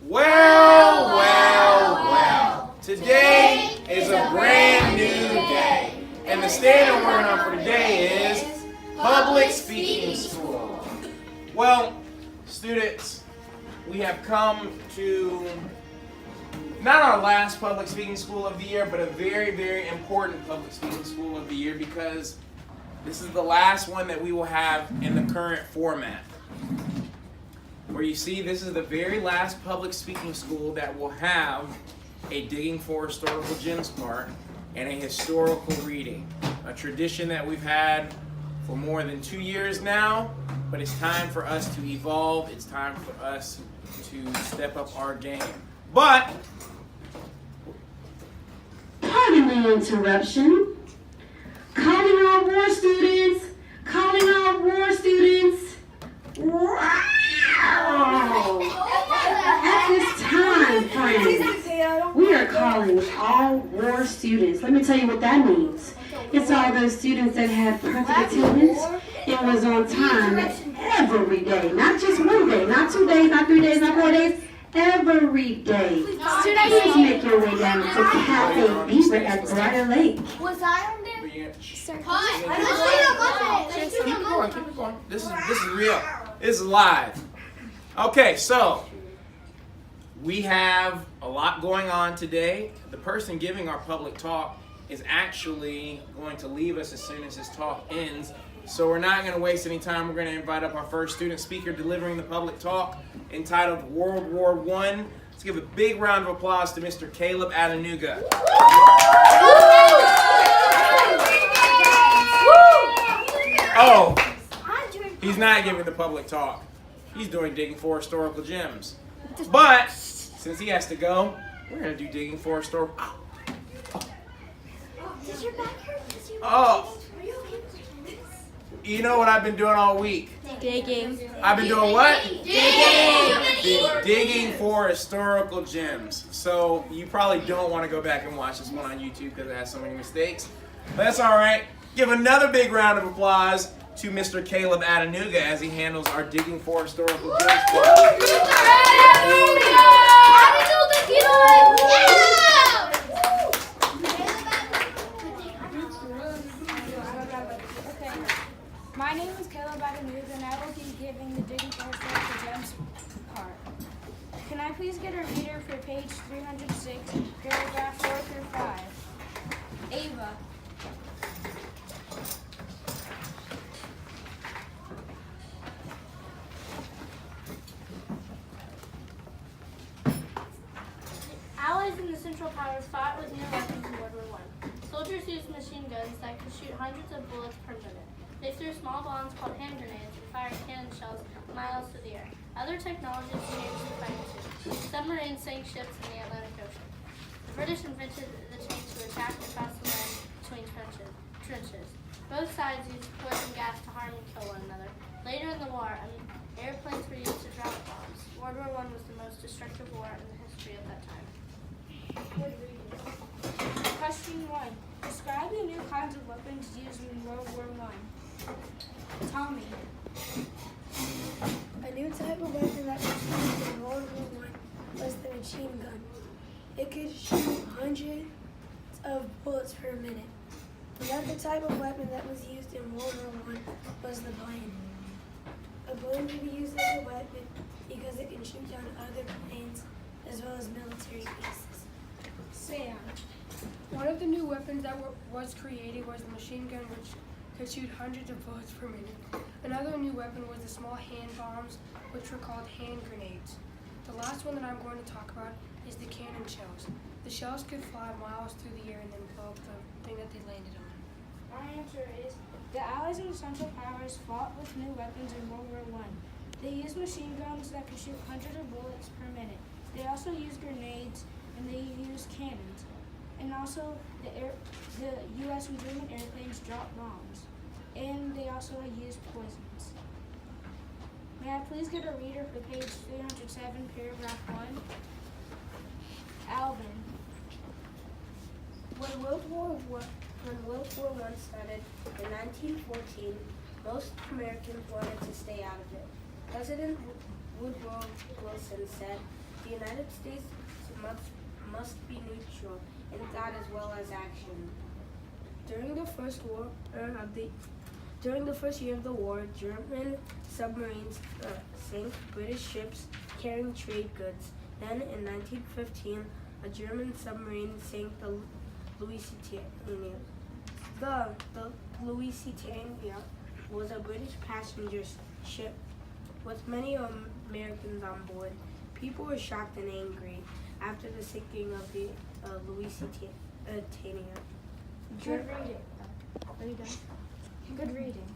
Well. Today is a brand new day. And the standard we're on for today is Public Speaking School. Well, students, we have come to not our last Public Speaking School of the year, but a very, very important Public Speaking School of the year because this is the last one that we will have in the current format. Where you see, this is the very last public speaking school that will have a Digging for Historical Gems part and a historical reading. A tradition that we've had for more than 2 years now, but it's time for us to evolve. It's time for us to step up our game. But, pardon the interruption. Calling all war students. At this time, friends, we are calling all war students. Let me tell you what that means. It's all those students that had perfect attendance and was on time every day. Not just one day, not 2 days, not 3 days, not 4 days. Every day. Please make your way down to Cafe Beaver at Briar Lake. Was I on there? Keep it going. This is real. This is live. Okay, so we have a lot going on today. The person giving our public talk is actually going to leave us as soon as his talk ends. So we're not going to waste any time. We're going to invite up our first student speaker delivering the public talk entitled World War I. Let's give a big round of applause to Mr. Caleb Adenuga. Oh, he's not giving the public talk. He's doing Digging for Historical Gems. But since he has to go, we're going to do Digging for Historical... Does your back hurt? Oh. You know what I've been doing all week? Digging. I've been doing what? Digging. Digging for historical gems. So you probably don't want to go back and watch this one on YouTube because it has so many mistakes. But that's all right. Give another big round of applause to Mr. Caleb Adenuga as he handles our Digging for Historical Gems. My name is Caleb Adenuga, and I will be giving the Digging for Historical Gems part. Can I please get a reader for page 306, paragraph 4 through 5? Ava. Allies and the Central Powers fought with new weapons in World War I. Soldiers used machine guns that could shoot hundreds of bullets per minute. They threw small bombs called hand grenades and fired cannon shells miles to the air. Other technologies changed the fighting too. Submarines sank ships in the Atlantic Ocean. The British invented the chain to attack and cross the land between trenches. Both sides used poison gas to harm and kill one another. Later in the war, airplanes were used to drop bombs. World War I was the most destructive war in the history of that time. Question 1. Describe the new kinds of weapons used in World War I. Tommy. A new type of weapon that was used in World War I was the machine gun. It could shoot hundreds of bullets per minute. Another type of weapon that was used in World War I was the plane. A plane can be used as a weapon because it can shoot down other planes as well as military bases. Sam. One of the new weapons that was created was the machine gun, which could shoot hundreds of bullets per minute. Another new weapon was the small hand bombs, which were called hand grenades. The last one that I'm going to talk about is the cannon shells. The shells could fly miles through the air and then blow up the thing that they landed on. My answer is the Allies and the Central Powers fought with new weapons in World War I. They used machine guns that could shoot hundreds of bullets per minute. They also used grenades and they used cannons. And also the U.S. and German airplanes dropped bombs. And they also used poisons. May I please get a reader for page 307, paragraph 1? Alvin. When World War I started in 1914, most Americans wanted to stay out of it. President Woodrow Wilson said, The United States must be neutral in thought as well as action. During the first year of the war, German submarines sank British ships carrying trade goods. Then, in 1915, a German submarine sank the Lusitania. The Lusitania was a British passenger ship with many Americans on board. People were shocked and angry after the sinking of the Lusitania. Good reading. Are you done? Good reading.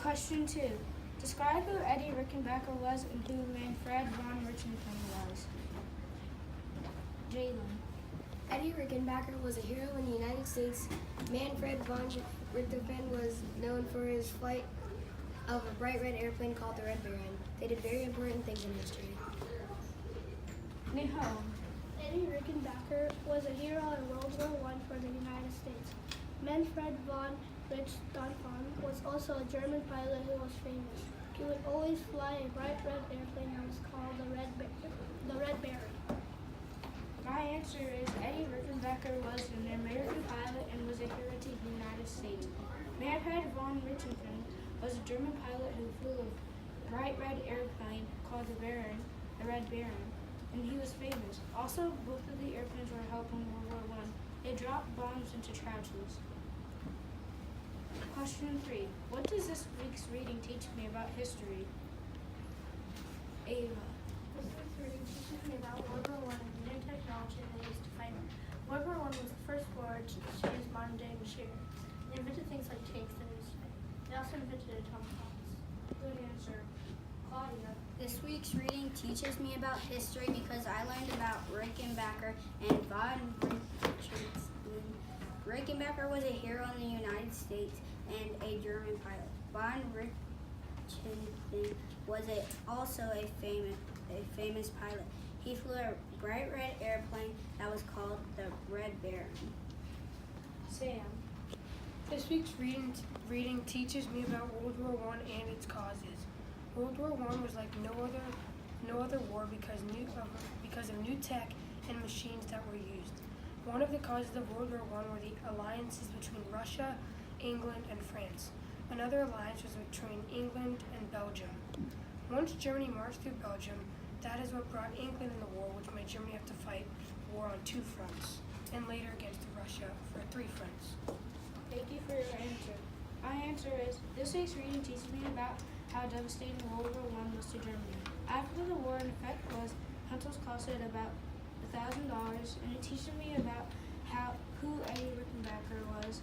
Question 2. Describe who Eddie Rickenbacker was and who Manfred von Richthofen was. Jalen. Eddie Rickenbacker was a hero in the United States. Manfred von Richthofen was known for his flight of a bright red airplane called the Red Baron. They did very important things in history. Nihal. Eddie Rickenbacker was a hero in World War I for the United States. Manfred von Richthofen was also a German pilot who was famous. He would always fly a bright red airplane that was called the Red Baron. My answer is Eddie Rickenbacker was an American pilot and was a hero to the United States. Manfred von Richthofen was a German pilot who flew a bright red airplane called the Red Baron, and he was famous. Also, both of the airplanes were helped in World War I. They dropped bombs into trenches. Question 3. What does this week's reading teach me about history? Ava. This week's reading teaches me about World War I and the new technology they used to fight. World War I was the first war to use modern-day machinery. They invented things like tanks and newspaper. They also invented atomic bombs. Good answer. Claudia. This week's reading teaches me about history because I learned about Rickenbacker and von Richthofen. Rickenbacker was a hero in the United States and a German pilot. Von Richthofen was also a famous pilot. He flew a bright red airplane that was called the Red Baron. Sam. This week's reading teaches me about World War I and its causes. World War I was like no other war because of new tech and machines that were used. One of the causes of World War I were the alliances between Russia, England, and France. Another alliance was between England and Belgium. Once Germany marched through Belgium, that is what brought England in the war, which made Germany have to fight war on 2 fronts, and later against Russia for 3 fronts. Thank you for your answer. My answer is, this week's reading teaches me about how devastating World War I was to Germany. After the war, in effect, was Huntel's cost at about $1,000, and it teaches me about who Eddie Rickenbacker was,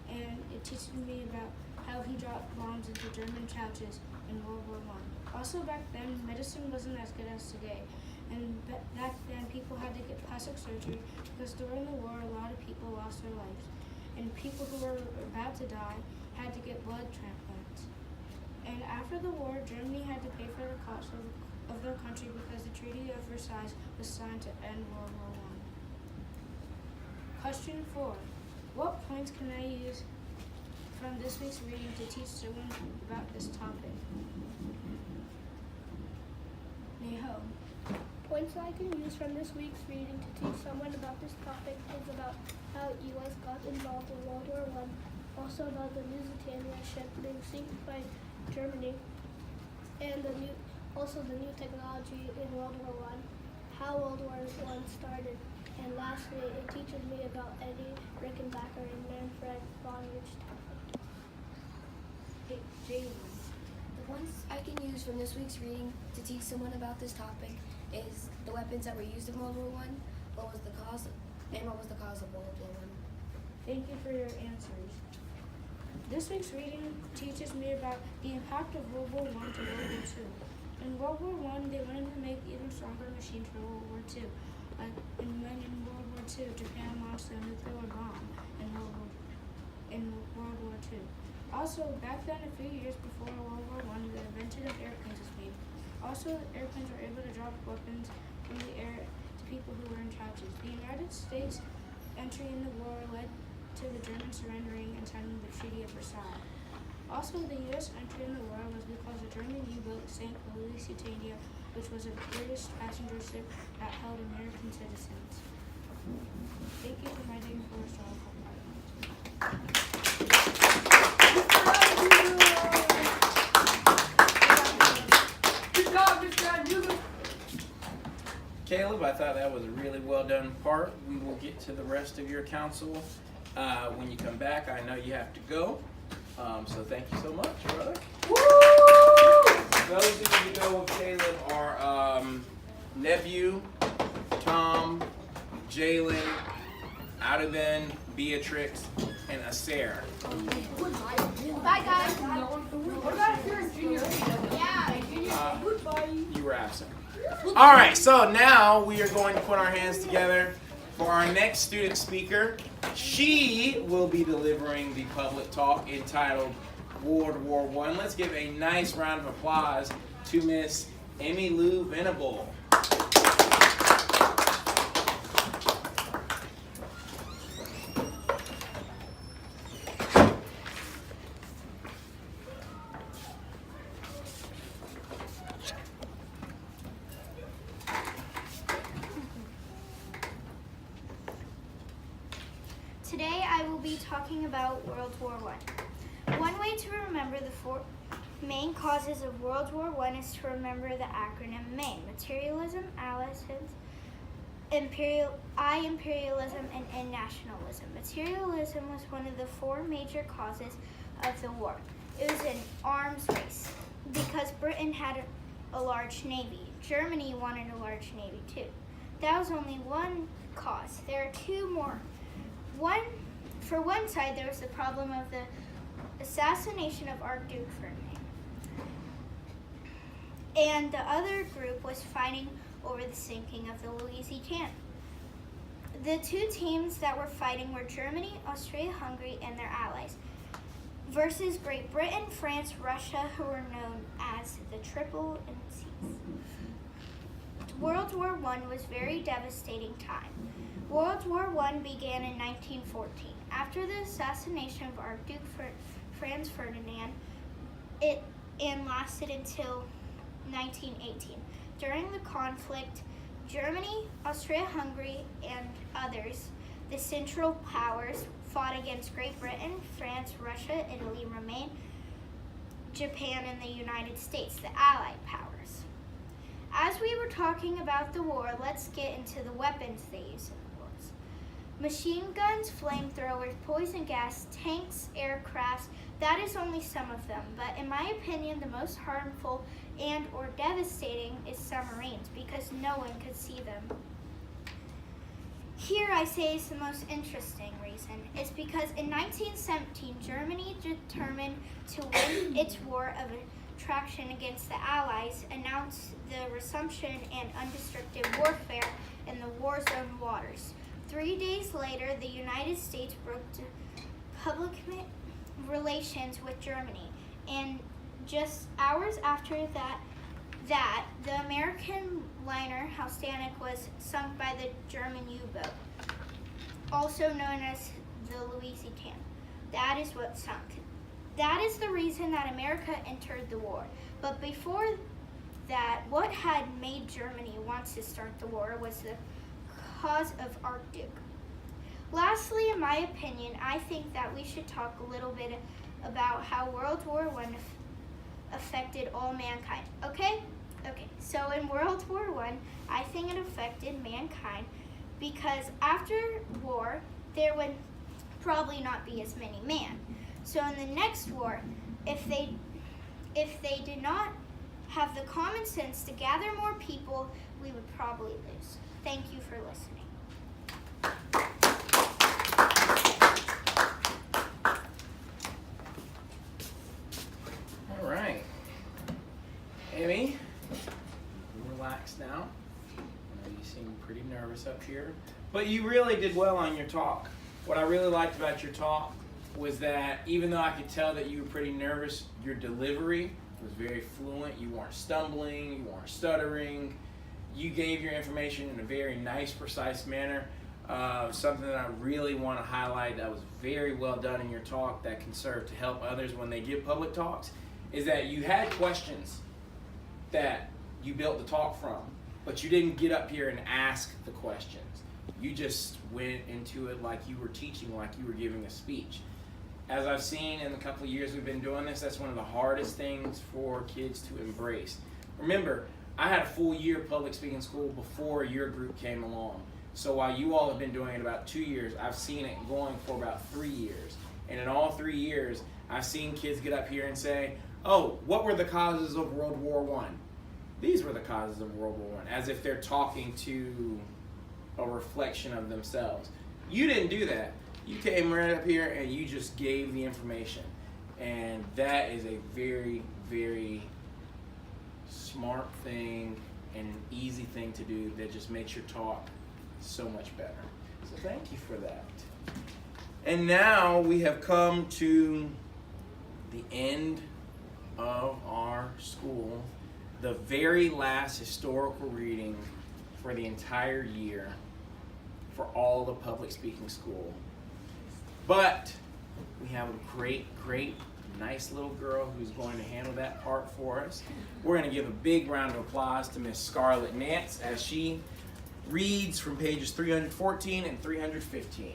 and it teaches me about how he dropped bombs into German trenches in World War I. Also, back then, medicine wasn't as good as today, and back then people had to get plastic surgery because during the war, a lot of people lost their lives, and people who were about to die had to get blood transplants. And after the war, Germany had to pay for the cost of their country because the Treaty of Versailles was signed to end World War I. Question 4. What points can I use from this week's reading to teach someone about this topic? Neho. Points I can use from this week's reading to teach someone about this topic is about how U.S. got involved in World War I, also about the Lusitania ship being sunk by Germany, and the new technology in World War I, how World War I started, and lastly, it teaches me about Eddie Rickenbacker and Manfred von Richthofen. Jalen. The points I can use from this week's reading to teach someone about this topic is the weapons that were used in World War I, what was the cause of World War I. Thank you for your answers. This week's reading teaches me about the impact of World War I to World War II. In World War I, they wanted to make even stronger machines for World War II. And when in World War II, Japan launched a nuclear bomb in World War II. Also, back then, a few years before World War I, the invention of airplanes was made. Also, airplanes were able to drop weapons from the air to people who were in trenches. The United States entry in the war led to the Germans surrendering and signing the Treaty of Versailles. Also, the U.S. entry in the war was because a German U-boat sank the Lusitania, which was a British passenger ship that held American citizens. Thank you for my name for historical part. Good job, Mr. Newman. Caleb, I thought that was a really well done part. We will get to the rest of your counsel when you come back. I know you have to go, so thank you so much, brother. Those of you who know of Caleb are nephew, Tom, Jalen, Audubon, Beatrix, and Acer. Bye, guys. What about if you're in junior? You were absent. All right, so now we are going to put our hands together for our next student speaker. She will be delivering the public talk entitled World War I. Let's give a nice round of applause to Miss Emmy Lou Venable. Today I will be talking about World War I. One way to remember the four main causes of World War I is to remember the acronym MAIN: Materialism, Alliances, Imperialism, and N nationalism. Materialism was one of the four major causes of the war. It was an arms race because Britain had a large navy. Germany wanted a large navy too. That was only one cause. There are two more. For one side, there was the problem of the assassination of Archduke Ferdinand. And the other group was fighting over the sinking of the Louisiana. The two teams that were fighting were Germany, Austria-Hungary, and their allies, versus Great Britain, France, Russia, who were known as the Triple Entente. World War I was a very devastating time. World War I began in 1914. After the assassination of Archduke Franz Ferdinand, it lasted until 1918. During the conflict, Germany, Austria-Hungary, and others, the Central Powers, fought against Great Britain, France, Russia, Italy, Romania, Japan, and the United States, the Allied powers. As we were talking about the war, let's get into the weapons they used in the wars. Machine guns, flamethrowers, poison gas, tanks, aircrafts, that is only some of them, but in my opinion, the most harmful and or devastating is submarines because no one could see them. Here I say is the most interesting reason. It's because in 1917, Germany, determined to win its war of attraction against the Allies, announced the resumption and unrestricted warfare in the war zone waters. 3 days later, the United States broke public relations with Germany, and just hours after that, the American liner Housatonic was sunk by the German U-boat, also known as the Louisiana. That is what sunk. That is the reason that America entered the war. But before that, what had made Germany want to start the war was the cause of Archduke. Lastly, in my opinion, I think that we should talk a little bit about how World War I affected all mankind. Okay? Okay, so in World War I think it affected mankind because after war, there would probably not be as many men. So in the next war, if they did not have the common sense to gather more people, we would probably lose. Thank you for listening. All right. Amy, relax now. I know you seem pretty nervous up here, but you really did well on your talk. What I really liked about your talk was that even though I could tell that you were pretty nervous, your delivery was very fluent. You weren't stumbling, you weren't stuttering. You gave your information in a very nice, precise manner. Something that I really want to highlight that was very well done in your talk that can serve to help others when they give public talks is that you had questions that you built the talk from, but you didn't get up here and ask the questions. You just went into it like you were teaching, like you were giving a speech. As I've seen in the couple of years we've been doing this, that's one of the hardest things for kids to embrace. Remember, I had a full year of public speaking school before your group came along. So while you all have been doing it about 2 years, I've seen it going for about 3 years. And in all 3 years, I've seen kids get up here and say, oh, what were the causes of World War I? These were the causes of World War I, as if they're talking to a reflection of themselves. You didn't do that. You came right up here and you just gave the information. And that is a very, very smart thing and an easy thing to do that just makes your talk so much better. So thank you for that. And now we have come to the end of our school, the very last historical reading for the entire year for all the public speaking school. But we have a great, nice little girl who's going to handle that part for us. We're going to give a big round of applause to Miss Scarlett Nance as she reads from pages 314 and 315.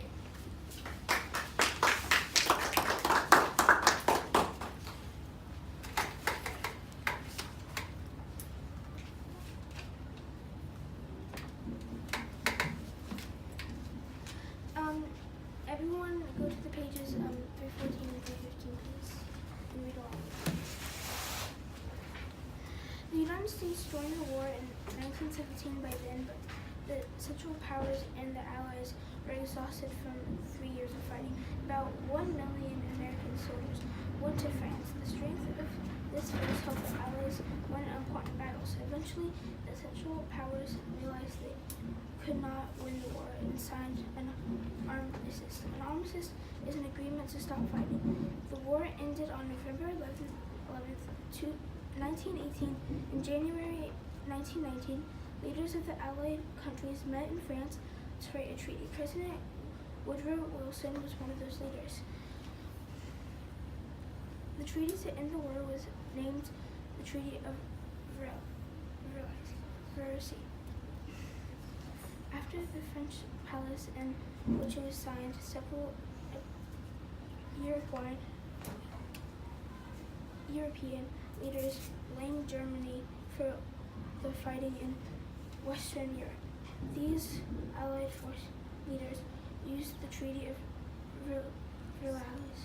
Everyone go to the pages 314 and 315, please, and read along. The United States joined the war in 1917 by then, but the Central Powers and the Allies were exhausted from 3 years of fighting. About 1 million American soldiers went to France. The strength of this force helped the Allies win important battles. Eventually, the Central Powers realized they could not win the war and signed an armistice. An armistice is an agreement to stop fighting. The war ended on November 11th, 1918. In January 1919, leaders of the Allied countries met in France to write a treaty. President Woodrow Wilson was one of those leaders. The treaty to end the war was named the Treaty of Versailles. After the French palace in which it was signed, several European leaders blamed Germany for the fighting in Western Europe. These Allied force leaders used the Treaty of Versailles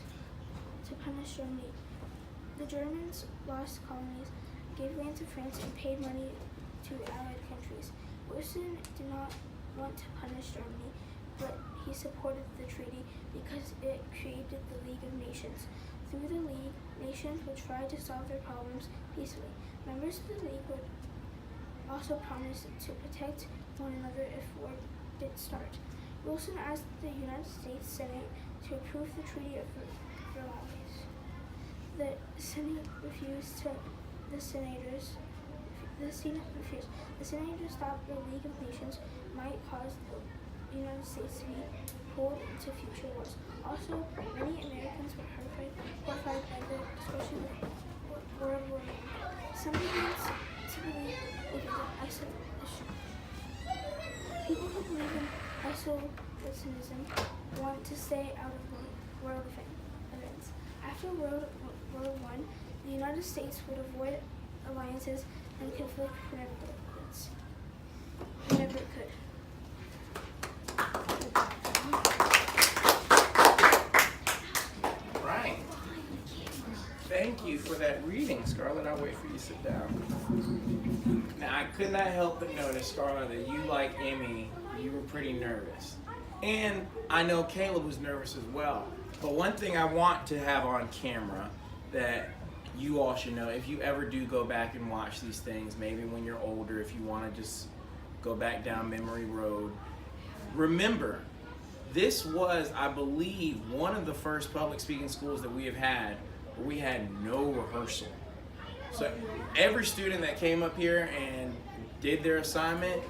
to punish Germany. The Germans lost colonies, gave land to France, and paid money to Allied countries. Wilson did not want to punish Germany, but he supported the treaty because it created the League of Nations. Through the League, nations would try to solve their problems peacefully. Members of the League would also promise to protect one another if war did start. Wilson asked the United States Senate to approve the Treaty of Versailles. The Senate refused. The senators thought the League of Nations might cause the United States to be pulled into future wars. Also, many Americans were horrified by the destruction of World War I. Some began to believe in isolation. People who believe in isolationism want to stay out of world events. After World War I, the United States would avoid alliances and conflict whenever it could. Right. Thank you for that reading, Scarlett. I'll wait for you to sit down. Now, I could not help but notice, Scarlett, that you, like Emmy, you were pretty nervous. And I know Caleb was nervous as well. But one thing I want to have on camera that you all should know, if you ever do go back and watch these things, maybe when you're older, if you want to just go back down memory road, remember, this was, I believe, one of the first public speaking schools that we have had where we had no rehearsal. So every student that came up here and did their assignment,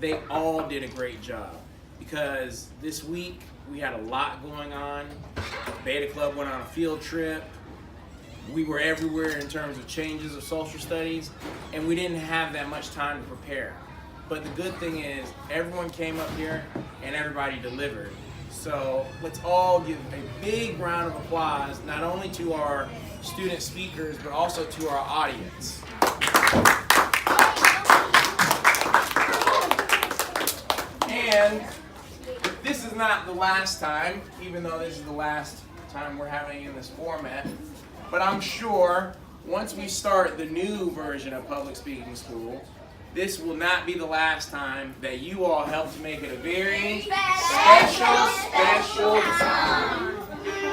they all did a great job. Because this week we had a lot going on. Beta Club went on a field trip. We were everywhere in terms of changes of social studies, and we didn't have that much time to prepare. But the good thing is everyone came up here and everybody delivered. So let's all give a big round of applause, not only to our student speakers, but also to our audience. And this is not the last time, even though this is the last time we're having it in this format, but I'm sure once we start the new version of Public Speaking School, this will not be the last time that you all help to make it a very special time.